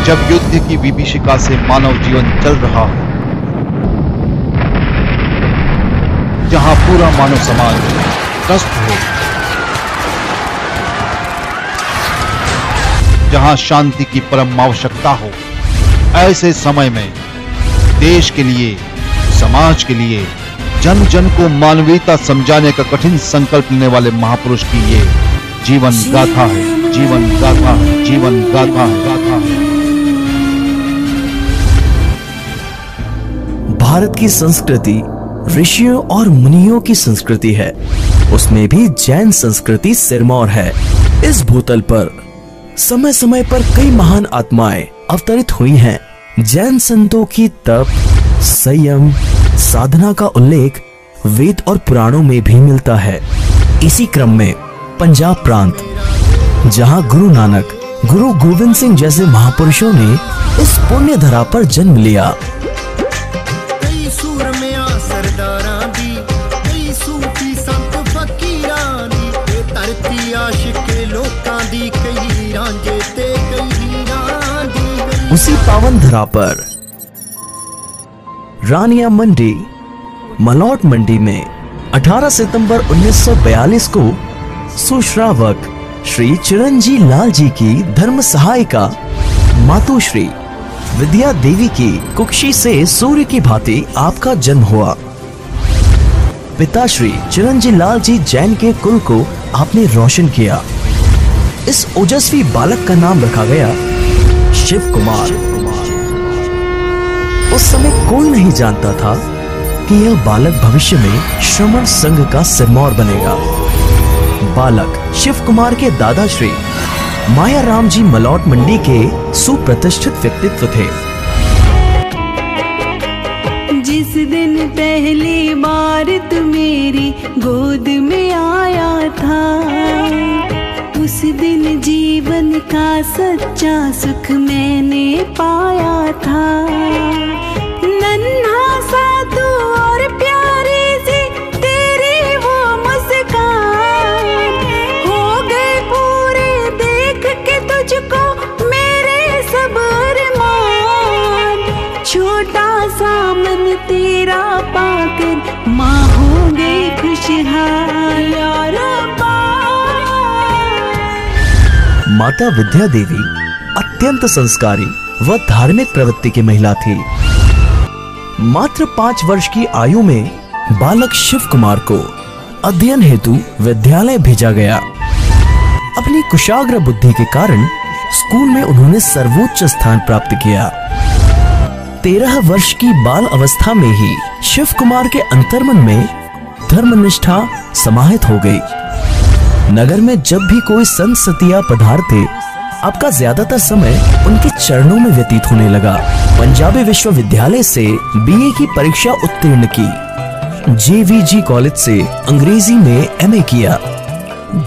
जब युद्ध की विभीषिका से मानव जीवन चल रहा हो, जहां पूरा मानव समाज त्रस्त हो, जहां शांति की परम आवश्यकता हो, ऐसे समय में देश के लिए, समाज के लिए, जन जन को मानवीयता समझाने का कठिन संकल्प लेने वाले महापुरुष की ये जीवन गाथा है, जीवन गाथा है, जीवन गाथा है, गाथा है। भारत की संस्कृति ऋषियों और मुनियों की संस्कृति है, उसमें भी जैन संस्कृति सिरमौर है। इस भूतल पर समय समय पर कई महान आत्माएं अवतरित हुई हैं। जैन संतों की तप, संयम, साधना का उल्लेख वेद और पुराणों में भी मिलता है। इसी क्रम में पंजाब प्रांत, जहां गुरु नानक, गुरु गोविंद सिंह जैसे महापुरुषों ने इस पुण्य धरा पर जन्म लिया। उसी पावन धरा पर रानिया मंडी, मलौट मंडी में 18 सितंबर 1942 को सुश्रावक श्री चिरंजी लाल जी की धर्म सहायिका मातुश्री विद्या देवी की कुक्षी से सूर्य की भांति आपका जन्म हुआ। पिता श्री चिरंजी लाल जी जैन के कुल को आपने रोशन किया। इस ओजस्वी बालक का नाम रखा गया शिव कुमार। उस समय कोई नहीं जानता था कि यह बालक भविष्य में श्रमण संघ का सिरमौर बनेगा। बालक शिव कुमार के दादा श्री माया राम जी मलौट मंडी के सुप्रतिष्ठित व्यक्तित्व थे। जिस दिन पहली बार तू मेरी गोद में आया था, उस दिन जीवन का सच्चा सुख मैंने पाया था। नन्हा सा तू और प्यारी सी तेरी वो मुस्कान, हो गए पूरे देख के तुझको मेरे सब अरमान। छोटा सा मन तेरा पाकर माँ हो गई खुशहाल। माता विद्या देवी अत्यंत संस्कारी व धार्मिक प्रवृत्ति की महिला थी। मात्र 5 वर्ष की आयु में बालक शिव कुमार को अध्ययन हेतु विद्यालय भेजा गया। अपनी कुशाग्र बुद्धि के कारण स्कूल में उन्होंने सर्वोच्च स्थान प्राप्त किया। 13 वर्ष की बाल अवस्था में ही शिव कुमार के अंतर्मन में धर्मनिष्ठा समाहित हो गई। नगर में जब भी कोई संत सतिया पधारते, आपका ज्यादातर समय उनके चरणों में व्यतीत होने लगा। पंजाबी विश्वविद्यालय से बीए की परीक्षा उत्तीर्ण की, जेवीजी कॉलेज से अंग्रेजी में एमए किया,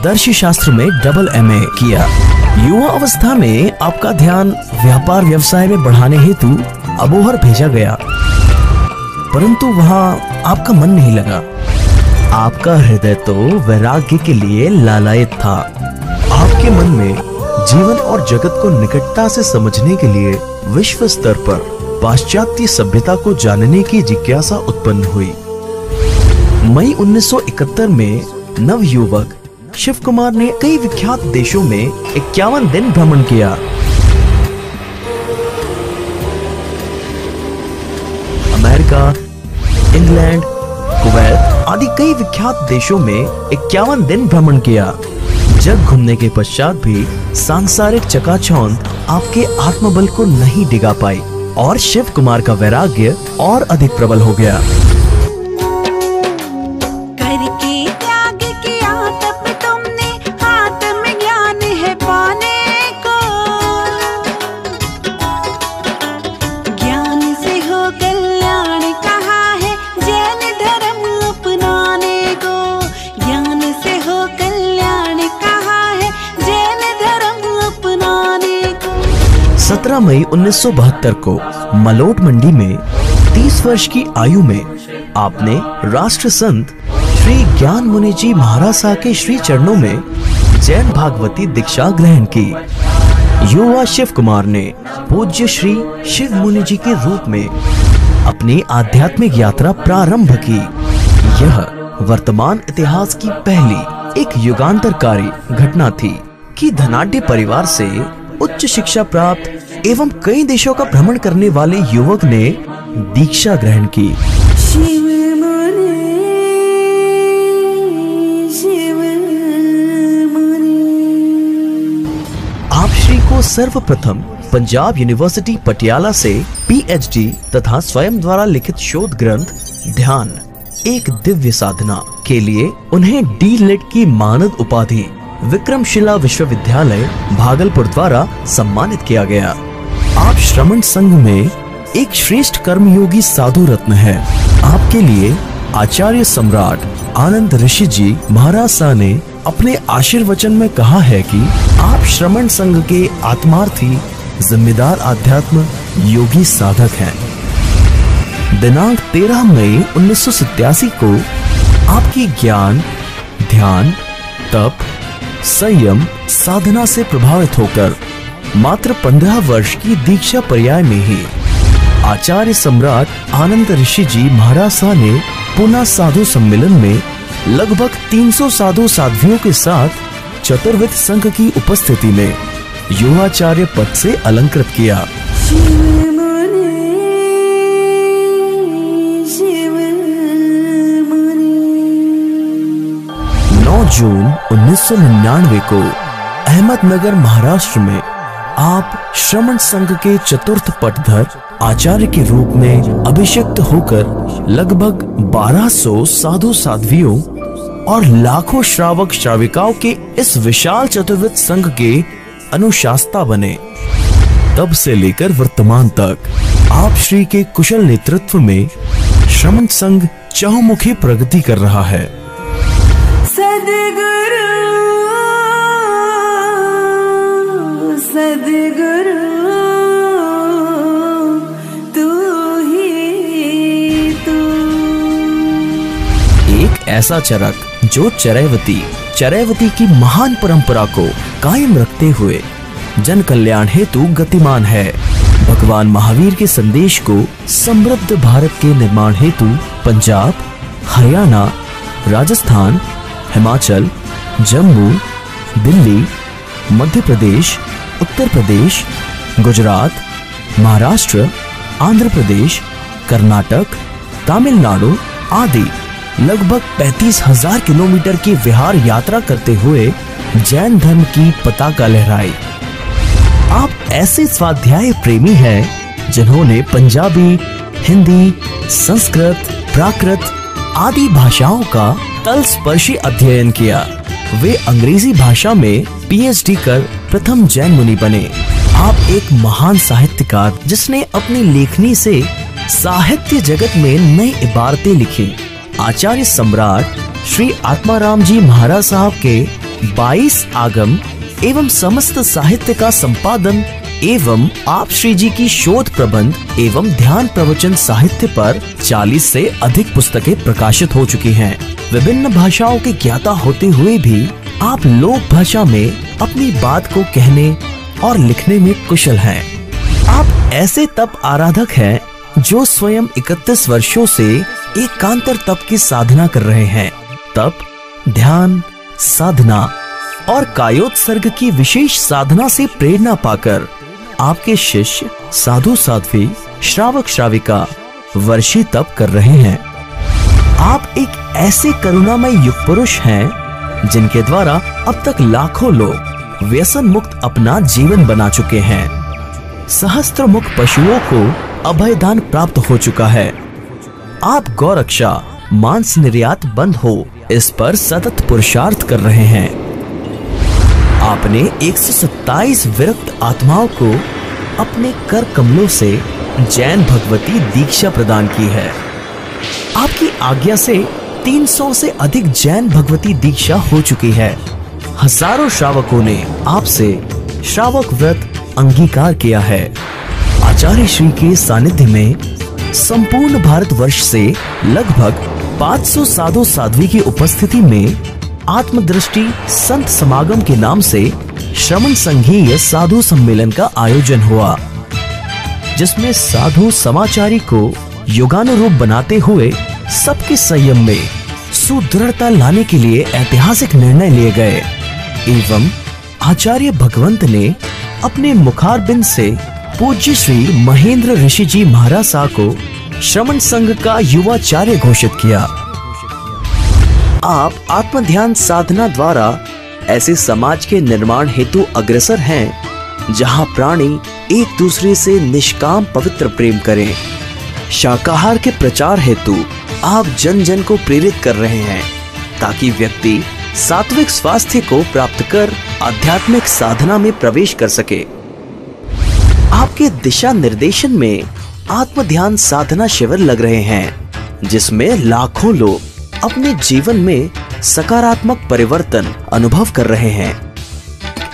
दर्श शास्त्र में डबल एमए किया। युवा अवस्था में आपका ध्यान व्यापार व्यवसाय में बढ़ाने हेतु अबोहर भेजा गया, परंतु वहां आपका मन नहीं लगा। आपका हृदय तो वैराग्य के लिए लालायित था। आपके मन में जीवन और जगत को निकटता से समझने के लिए विश्व स्तर पर पाश्चात्य सभ्यता को जानने की जिज्ञासा उत्पन्न हुई। मई 1971 में नवयुवक शिव कुमार ने कई विख्यात देशों में 51 दिन भ्रमण किया। अमेरिका, इंग्लैंड, कुवैत आदि कई विख्यात देशों में 51 दिन भ्रमण किया। जग घूमने के पश्चात भी सांसारिक चकाचौंध आपके आत्मबल को नहीं डिगा पाई और शिव कुमार का वैराग्य और अधिक प्रबल हो गया। करके त्याग किया तब तुमने आत्म ज्ञान है पाने को, ज्ञान से हो कल्याण कहा है जैन धर्म अपनाने को, ज्ञान से हो कल्याण कहा है जैन धर्म अपनाने को। 17 मई 1972 को मलौट मंडी में 30 वर्ष की आयु में आपने राष्ट्र संत श्री ज्ञान मुनि जी महाराज के श्री चरणों में जैन भागवती दीक्षा ग्रहण की। युवा शिव कुमार ने पूज्य श्री शिव मुनि जी के रूप में अपनी आध्यात्मिक यात्रा प्रारंभ की। यह वर्तमान इतिहास की पहली एक युगांतरकारी घटना थी कि धनाढ्य परिवार से उच्च शिक्षा प्राप्त एवं कई देशों का भ्रमण करने वाले युवक ने दीक्षा ग्रहण की। आप श्री को सर्वप्रथम पंजाब यूनिवर्सिटी पटियाला से पीएचडी तथा स्वयं द्वारा लिखित शोध ग्रंथ ध्यान एक दिव्य साधना के लिए उन्हें डी.लिट की मानद उपाधि विक्रमशिला विश्वविद्यालय भागलपुर द्वारा सम्मानित किया गया। आप श्रमण संघ में एक श्रेष्ठ कर्मयोगी साधु रत्न है। आपके लिए आचार्य सम्राट आनंद ऋषि जी महाराज शाह ने अपने आशीर्वचन में कहा है कि आप श्रमण संघ के आत्मार्थी जिम्मेदार आध्यात्म योगी साधक हैं। दिनांक 13 मई 1987 को आपकी ज्ञान, ध्यान, तप, संयम, साधना से प्रभावित होकर मात्र 15 वर्ष की दीक्षा पर्याय में ही आचार्य सम्राट आनंद ऋषि जी महाराज शाह ने पुनः साधु सम्मेलन में लगभग 300 साधु साध्वियों के साथ चतुर्विध संघ की उपस्थिति में युवाचार्य पद से अलंकृत किया। 9 जून 1999 को अहमदनगर महाराष्ट्र में आप श्रमण संघ के चतुर्थ पटधर आचार्य के रूप में अभिषिक्त होकर लगभग 1200 साधु साध्वियों और लाखों श्रावक श्राविकाओं के इस विशाल चतुर्विध संघ के अनुशास्ता बने। तब से लेकर वर्तमान तक आप श्री के कुशल नेतृत्व में श्रमण संघ चहुमुखी प्रगति कर रहा है। सद्गुरु सद्गुरु तू ही तू। एक ऐसा चरक जो चरैवती की महान परंपरा को कायम रखते हुए जन कल्याण हेतु गतिमान है। भगवान महावीर के संदेश को समृद्ध भारत के निर्माण हेतु पंजाब, हरियाणा, राजस्थान, हिमाचल, जम्मू, दिल्ली, मध्य प्रदेश, उत्तर प्रदेश, गुजरात, महाराष्ट्र, आंध्र प्रदेश, कर्नाटक, तमिलनाडु आदि लगभग 35,000 किलोमीटर की विहार यात्रा करते हुए जैन धर्म की पताका लहराई। आप ऐसे स्वाध्याय प्रेमी हैं जिन्होंने पंजाबी, हिंदी, संस्कृत, प्राकृत आदि भाषाओं का तलस्पर्शी अध्ययन किया। वे अंग्रेजी भाषा में पीएचडी कर प्रथम जैन मुनि बने। आप एक महान साहित्यकार जिसने अपनी लेखनी से साहित्य जगत में नई इबारतें लिखी। आचार्य सम्राट श्री आत्माराम जी महाराज साहब के 22 आगम एवं समस्त साहित्य का संपादन एवं आप श्री जी की शोध प्रबंध एवं ध्यान प्रवचन साहित्य पर 40 से अधिक पुस्तकें प्रकाशित हो चुकी हैं। विभिन्न भाषाओं के ज्ञाता होते हुए भी आप लोक भाषा में अपनी बात को कहने और लिखने में कुशल हैं। आप ऐसे तप आराधक हैं जो स्वयं 31 वर्षों से एकांतर तप की साधना कर रहे हैं। तप, ध्यान, साधना और कायोत्सर्ग की विशेष साधना से प्रेरणा पाकर आपके शिष्य, साधु साध्वी, श्रावक श्राविका वर्षी तप कर रहे हैं। आप एक ऐसे करुणामय युग पुरुष हैं जिनके द्वारा अब तक लाखों लोग व्यसन मुक्त अपना जीवन बना चुके हैं। सहस्त्र मुख पशुओं को अभयदान प्राप्त हो चुका है। आप गौरक्षा, मांस निर्यात बंद हो इस पर सतत पुरुषार्थ कर रहे हैं। आपने 127 विरक्त आत्माओं को अपने कर कमलों से जैन भगवती दीक्षा प्रदान की है। आपकी आज्ञा से 300 से अधिक जैन भगवती दीक्षा हो चुकी है। हजारों श्रावकों ने आपसे श्रावक व्रत अंगीकार किया है। आचार्य श्री के सानिध्य में संपूर्ण भारतवर्ष से लगभग 500 साधु साध्वी की उपस्थिति में आत्मदृष्टि संत समागम के नाम से श्रमण संघीय साधु सम्मेलन का आयोजन हुआ, जिसमें साधु समाचारी को युगानुरूप बनाते हुए सबके संयम में सुदृढ़ता लाने के लिए ऐतिहासिक निर्णय लिए गए एवं आचार्य भगवंत ने अपने मुखारबिंद से पूज्य श्री महेंद्र ऋषि जी महाराज साहब को श्रमण संघ का युवाचार्य घोषित किया। आप आत्मध्यान साधना द्वारा ऐसे समाज के निर्माण हेतु अग्रसर हैं जहां प्राणी एक दूसरे से निष्काम पवित्र प्रेम करें। शाकाहार के प्रचार हेतु आप जन जन को प्रेरित कर रहे हैं ताकि व्यक्ति सात्विक स्वास्थ्य को प्राप्त कर आध्यात्मिक साधना में प्रवेश कर सके। आपके दिशा निर्देशन में आत्म ध्यान साधना शिविर लग रहे हैं, जिसमें लाखों लोग अपने जीवन में सकारात्मक परिवर्तन अनुभव कर रहे हैं।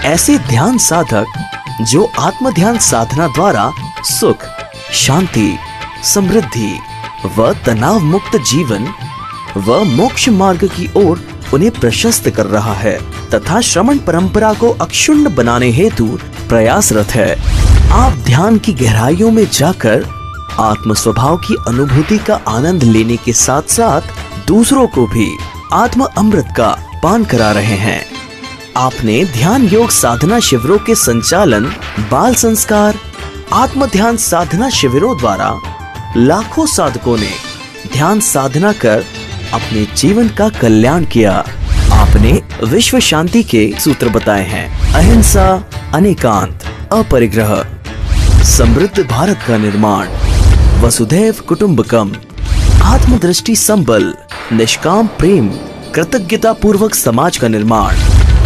ऐसे ध्यान साधक जो आत्म ध्यान साधना द्वारा सुख, शांति, समृद्धि व तनाव मुक्त जीवन व मोक्ष मार्ग की ओर उन्हें प्रशस्त कर रहा है तथा श्रमण परंपरा को अक्षुण्ण बनाने हेतु प्रयासरत है। आप ध्यान की गहराइयों में जाकर आत्म स्वभाव की अनुभूति का आनंद लेने के साथ साथ दूसरों को भी आत्म अमृत का पान करा रहे हैं। आपने ध्यान योग साधना शिविरों के संचालन, बाल संस्कार, आत्म ध्यान साधना शिविरों द्वारा लाखों साधकों ने ध्यान साधना कर अपने जीवन का कल्याण किया। आपने विश्व शांति के सूत्र बताए हैं: अहिंसा, अनेकांत, अपरिग्रह, समृद्ध भारत का निर्माण, वसुधैव कुटुंबकम, आत्मदृष्टि संबल, निष्काम प्रेम, कृतज्ञता पूर्वक समाज का निर्माण,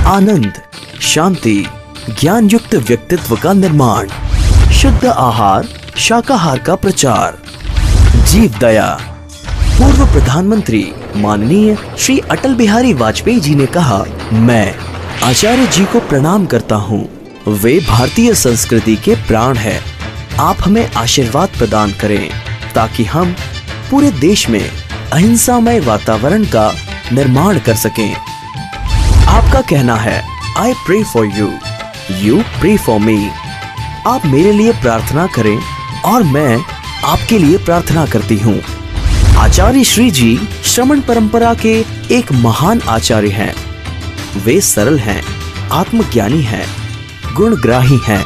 आनंद, शांति, ज्ञान युक्त व्यक्तित्व का निर्माण, शुद्ध आहार, शाकाहार का प्रचार, जीव दया। पूर्व प्रधानमंत्री माननीय श्री अटल बिहारी वाजपेयी जी ने कहा, मैं आचार्य जी को प्रणाम करता हूँ, वे भारतीय संस्कृति के प्राण हैं। आप हमें आशीर्वाद प्रदान करें ताकि हम पूरे देश में अहिंसामय वातावरण का निर्माण कर सकें। आपका कहना है, I pray for you, you pray for me। आप मेरे लिए प्रार्थना करें और मैं आपके लिए प्रार्थना करती हूँ। आचार्य श्री जी श्रमण परंपरा के एक महान आचार्य हैं। वे सरल हैं, आत्मज्ञानी हैं, गुणग्राही हैं।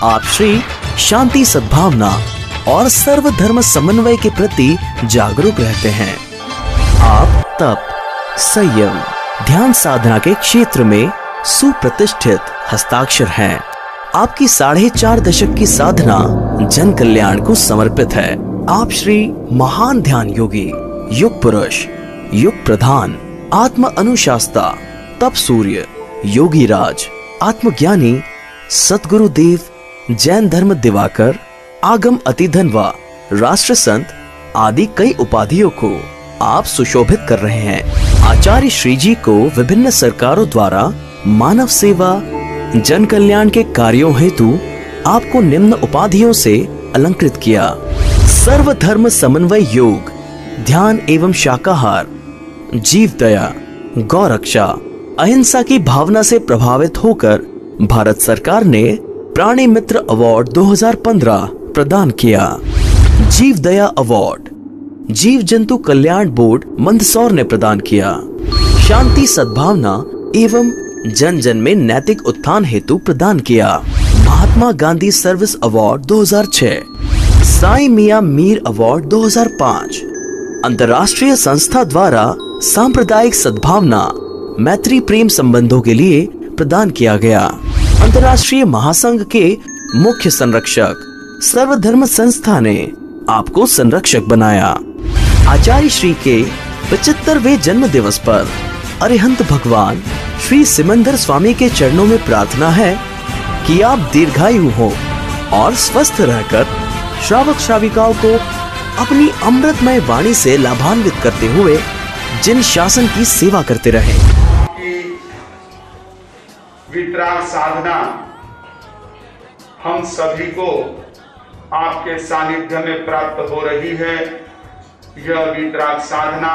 आप श्री शांति, सद्भावना और सर्वधर्म समन्वय के प्रति जागरूक रहते हैं। आप तप, संयम, ध्यान साधना के क्षेत्र में सुप्रतिष्ठित हस्ताक्षर हैं। आपकी 4.5 दशक की साधना जन कल्याण को समर्पित है। आप श्री महान ध्यान योगी, युग पुरुष, युग प्रधान, आत्म अनुशास्ता, तप सूर्य, योगी राज, आत्मज्ञानी, सतगुरु देव, जैन धर्म दिवाकर, आगम अतिधनवा, राष्ट्र संत आदि कई उपाधियों को आप सुशोभित कर रहे हैं। आचार्य श्री जी को विभिन्न सरकारों द्वारा मानव सेवा, जन कल्याण के कार्यों हेतु आपको निम्न उपाधियों से अलंकृत किया: सर्वधर्म समन्वय योग, ध्यान एवं शाकाहार, जीव दया, गौरक्षा, अहिंसा की भावना से प्रभावित होकर भारत सरकार ने प्राणी मित्र अवार्ड 2015 प्रदान किया। जीव दया अवार्ड जीव जंतु कल्याण बोर्ड मंदसौर ने प्रदान किया। शांति, सद्भावना एवं जन जन में नैतिक उत्थान हेतु प्रदान किया। महात्मा गांधी सर्विस अवार्ड 2006, साई मियां मीर अवार्ड 2005, अंतर्राष्ट्रीय संस्था द्वारा सांप्रदायिक सद्भावना, मैत्री प्रेम संबंधों के लिए प्रदान किया गया। अंतर्राष्ट्रीय महासंघ के मुख्य संरक्षक सर्वधर्म संस्था ने आपको संरक्षक बनाया। आचार्य श्री के 75वें जन्म दिवस पर अरिहंत भगवान श्री सिमंदर स्वामी के चरणों में प्रार्थना है कि आप दीर्घायु हो और स्वस्थ रहकर श्रावक श्राविकाओं को अपनी अमृतमय वाणी से लाभान्वित करते हुए जिन शासन की सेवा करते रहे। वितराग साधना हम सभी को आपके सानिध्य में प्राप्त हो रही है। यह वितराग साधना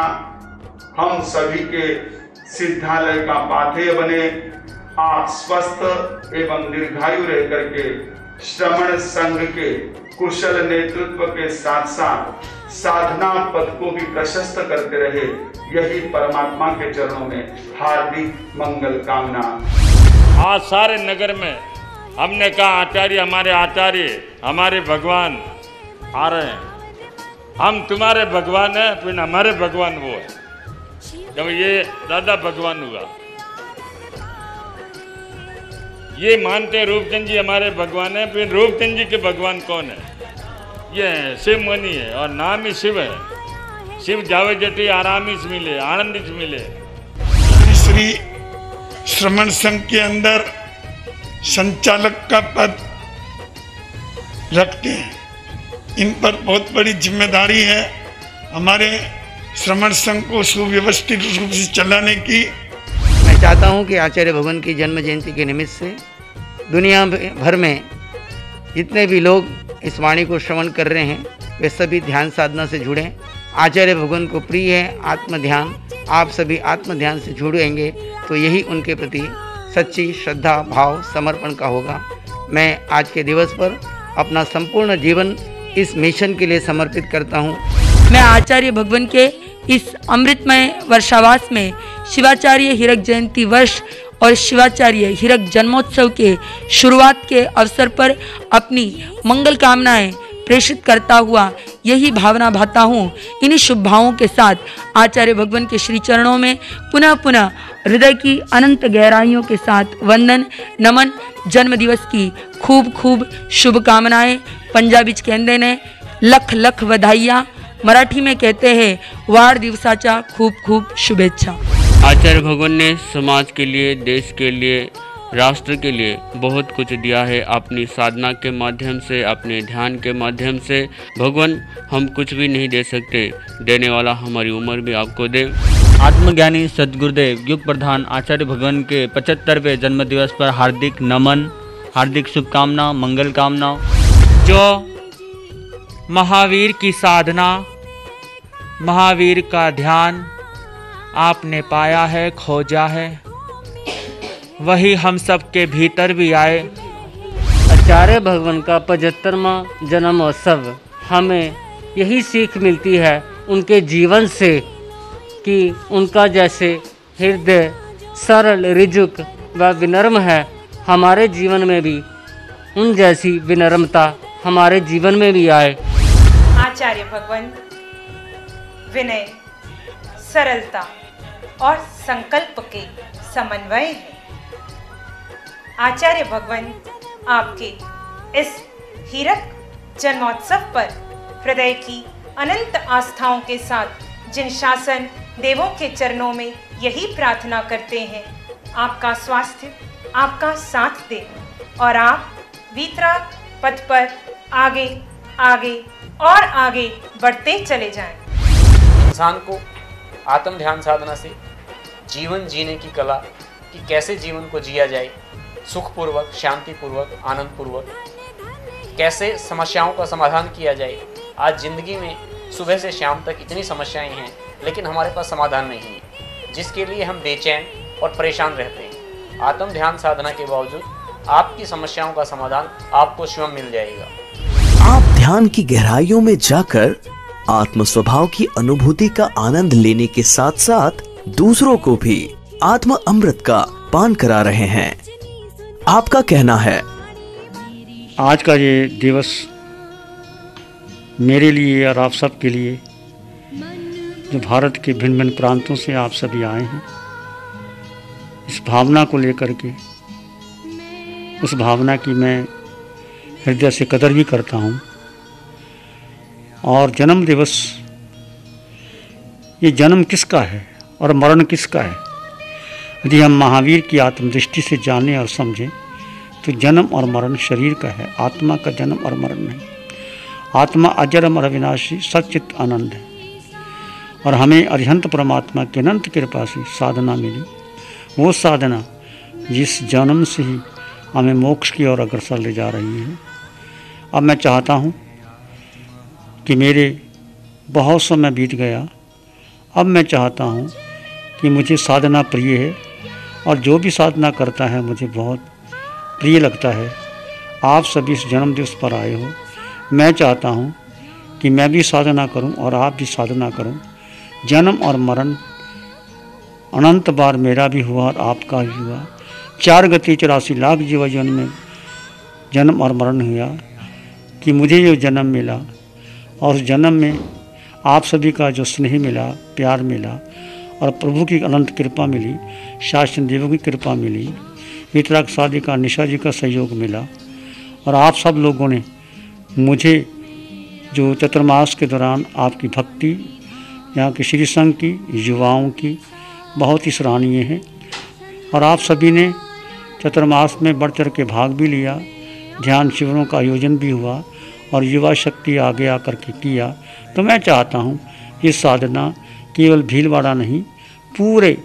हम सभी के सिद्धालय का पाथेय बने, आप स्वस्थ एवं दीर्घायु रह करके श्रमण संघ के कुशल नेतृत्व के साथ साथ साधना पद को भी प्रशस्त करते रहे, यही परमात्मा के चरणों में हार्दिक मंगल कामना। आज सारे नगर में हमने कहा आचार्य हमारे भगवान आ रहे हैं, हम तुम्हारे भगवान हैं, फिर हमारे भगवान वो है। जब ये दादा भगवान हुआ, ये मानते रूपचंद जी हमारे भगवान हैं, फिर रूपचंद जी के भगवान कौन है? ये शिव मुनि है और नाम ही शिव है। शिव जावे जटी आरामिस मिले, आनंदित मिले। श्री श्रमण संघ के अंदर संचालक का पद रखते हैं, इन पर बहुत बड़ी जिम्मेदारी है हमारे श्रमण संघ को सुव्यवस्थित रूप से चलाने की। मैं चाहता हूं कि आचार्य भगवान की जन्म जयंती के निमित्त से दुनिया भर में जितने भी लोग इस वाणी को श्रवण कर रहे हैं वे सभी ध्यान साधना से जुड़ें। आचार्य भगवान को प्रिय है आत्म ध्यान, आप सभी आत्म ध्यान से जुड़ेंगे तो यही उनके प्रति सच्ची श्रद्धा भाव समर्पण का होगा। मैं आज के दिवस पर अपना संपूर्ण जीवन इस मिशन के लिए समर्पित करता हूँ। मैं आचार्य भगवान के इस अमृतमय वर्षावास में शिवाचार्य हीरक जयंती वर्ष और शिवाचार्य हीरक जन्मोत्सव के शुरुआत के अवसर पर अपनी मंगल कामनाएं प्रेषित करता हुआ यही भावना भाता हूँ। इन्हीं शुभ भावों के साथ आचार्य भगवान के श्री चरणों में पुनः पुनः हृदय की अनंत गहराइयों के साथ वंदन नमन। जन्म दिवस की खूब खूब शुभकामनाएं। पंजाबी च कहते ने लख लख बधाइयाँ, मराठी में कहते हैं वार दिवसाच्या खूब खूब शुभेच्छा। आचार्य भगवान ने समाज के लिए, देश के लिए, राष्ट्र के लिए बहुत कुछ दिया है अपनी साधना के माध्यम से, अपने ध्यान के माध्यम से। भगवान हम कुछ भी नहीं दे सकते, देने वाला हमारी उम्र भी आपको दे। आत्मज्ञानी सद्गुरुदेव युग प्रधान आचार्य भगवान के 75वें जन्मदिवस पर हार्दिक नमन, हार्दिक शुभकामना, मंगल कामना। जो महावीर की साधना, महावीर का ध्यान आपने पाया है, खोजा है, वही हम सब के भीतर भी आए। आचार्य भगवान का 75वां जन्मोत्सव हमें यही सीख मिलती है उनके जीवन से कि उनका जैसे हृदय सरल, रिजुक व विनम्र है, हमारे जीवन में भी उन जैसी विनम्रता हमारे जीवन में भी आए। आचार्य भगवान विनय, सरलता और संकल्प के समन्वय है। आचार्य भगवान आपके इस हीरक जन्मोत्सव पर हृदय की अनंत आस्थाओं के साथ जिन शासन देवों के चरणों में यही प्रार्थना करते हैं, आपका स्वास्थ्य आपका साथ दे और आप वीतराग पथ पर आगे आगे और आगे बढ़ते चले जाएं। इंसान को आत्म ध्यान साधना से जीवन जीने की कला कि कैसे जीवन को जिया जाए, सुखपूर्वक, शांतिपूर्वक, आनंदपूर्वक, कैसे समस्याओं का समाधान किया जाए। आज ज़िंदगी में सुबह से शाम तक इतनी समस्याएं हैं लेकिन हमारे पास समाधान नहीं है, जिसके लिए हम बेचैन और परेशान रहते हैं। आत्म ध्यान साधना के बावजूद आपकी समस्याओं का समाधान आपको स्वयं मिल जाएगा। आप ध्यान की गहराइयों में जाकर आत्म स्वभाव की अनुभूति का आनंद लेने के साथ साथ दूसरों को भी आत्म अमृत का पान करा रहे हैं। आपका कहना है आज का ये दिवस मेरे लिए और आप सब के लिए, जो भारत के भिन्न भिन्न प्रांतों से आप सभी आए हैं, इस भावना को लेकर के, उस भावना की मैं हृदय से कदर भी करता हूँ। और जन्म दिवस, ये जन्म किसका है और मरण किसका है? यदि हम महावीर की आत्मदृष्टि से जानें और समझें तो जन्म और मरण शरीर का है, आत्मा का जन्म और मरण नहीं। आत्मा अजर अमर अविनाशी सच्चित आनंद है और हमें अरिहंत परमात्मा की अनंत कृपा से साधना मिली, वो साधना जिस जन्म से ही हमें मोक्ष की ओर अग्रसर ले जा रही है। अब मैं चाहता हूँ कि मेरे बहुत समय बीत गया, अब मैं चाहता हूँ कि मुझे साधना प्रिय है और जो भी साधना करता है मुझे बहुत प्रिय लगता है। आप सभी इस जन्म दिवस पर आए हो, मैं चाहता हूँ कि मैं भी साधना करूँ और आप भी साधना करूँ। जन्म और मरण अनंत बार मेरा भी हुआ और आपका भी हुआ। 4 गति 84 लाख जीवन में जन्म और मरण हुआ कि मुझे जो जन्म मिला और उस जन्म में आप सभी का जो स्नेह मिला, प्यार मिला और प्रभु की अनंत कृपा मिली, शासन देवों की कृपा मिली, वितराग साधिका निशा जी का सहयोग मिला और आप सब लोगों ने मुझे जो चतुर्मास के दौरान आपकी भक्ति यहाँ के श्री संघ की, युवाओं की बहुत ही सराहनीय है। और आप सभी ने चतुर्मास में बढ़ चढ़ के भाग भी लिया, ध्यान शिविरों का आयोजन भी हुआ और युवा शक्ति आगे आकर के किया। तो मैं चाहता हूँ ये साधना केवल भीलवाड़ा नहीं, पूरे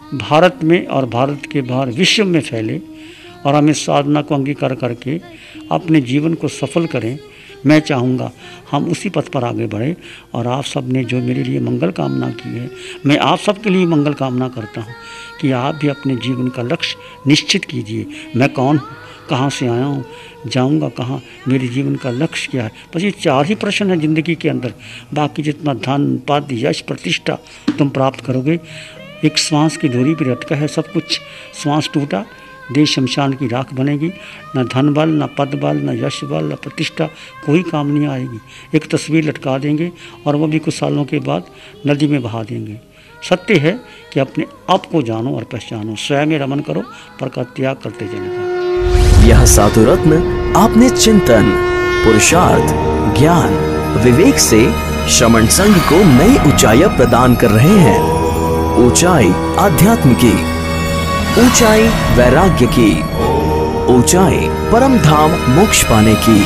भारत में और भारत के बाहर विश्व में फैले और हम इस साधना को अंगीकार करके अपने जीवन को सफल करें। मैं चाहूँगा हम उसी पथ पर आगे बढ़ें और आप सब ने जो मेरे लिए मंगल कामना की है, मैं आप सब के लिए मंगल कामना करता हूँ कि आप भी अपने जीवन का लक्ष्य निश्चित कीजिए। मैं कौन हूँ, कहाँ से आया हूँ, जाऊँगा कहाँ, मेरे जीवन का लक्ष्य क्या है। बस ये 4 ही प्रश्न हैं ज़िंदगी के अंदर। बाकी जितना धन, पद, यश, प्रतिष्ठा तुम प्राप्त करोगे, एक श्वास की दूरी पर अटका है सब कुछ। श्वास टूटा, देश शमशान की राख बनेगी। न धन बल, न पद बल, न यश बल, न प्रतिष्ठा कोई काम नहीं आएगी। एक तस्वीर लटका देंगे और वो भी कुछ सालों के बाद नदी में बहा देंगे। सत्य है कि अपने आप को जानो और पहचानो, स्वयं रमन करो, पर का त्याग करते चले। यह साधु रत्न आपने चिंतन, पुरुषार्थ, ज्ञान, विवेक से श्रमण संघ को नई ऊंचाइयां प्रदान कर रहे हैं। ऊंचाई आध्यात्म की, ऊंचाई वैराग्य की, ऊंचाई परम धाम मोक्ष पाने की।